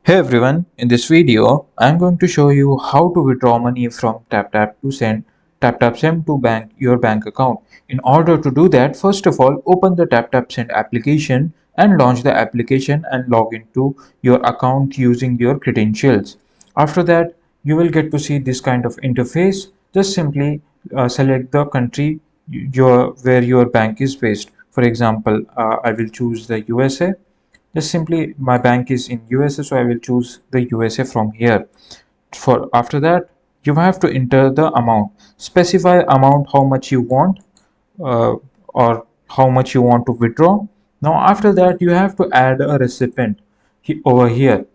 Hey everyone, in this video, I'm going to show you how to withdraw money from TapTap to send TapTap Send to your bank account. In order to do that, first of all, open the TapTap Send application and launch the application and log into your account using your credentials. After that, you will get to see this kind of interface. Just simply select the country where your bank is based. For example, I will choose the USA. Just simply my bank is in USA, so I will choose the USA from here. For after that, you have to enter the amount. Specify amount how much you want, uh, or how much you want to withdraw. Now after that, you have to add a recipient over here.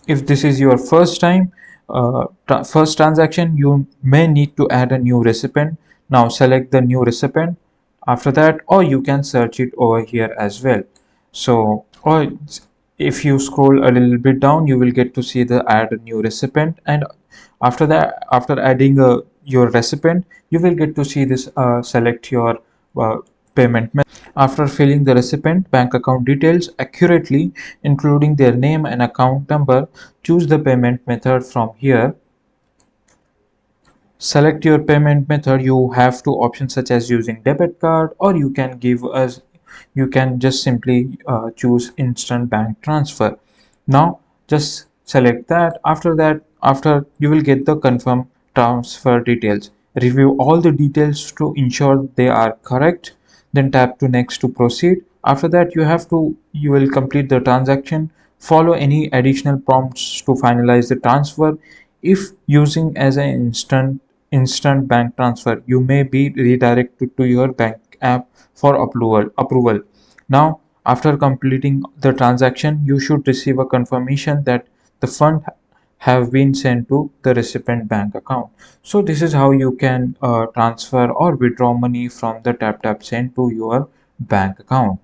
If this is your first time, first transaction, you may need to add a new recipient. Now select the new recipient after that, or you can search it over here as well. So, or if you scroll a little bit down, you will get to see the add a new recipient, and after that, after adding your recipient, you will get to see this select your uh, payment method. After filling the recipient bank account details accurately, including their name and account number, choose the payment method from here. Select your payment method. You have two options such as using debit card, or you can just simply choose instant bank transfer. Now just select that. After you will get the confirm transfer details. Review all the details to ensure they are correct, then tap to next to proceed. After that, you will complete the transaction. Follow any additional prompts to finalize the transfer. If using as an instant bank transfer, you may be redirected to your bank app for approval. Now after completing the transaction, you should receive a confirmation that the fund have been sent to the recipient bank account. So this is how you can transfer or withdraw money from the TapTap Send to your bank account.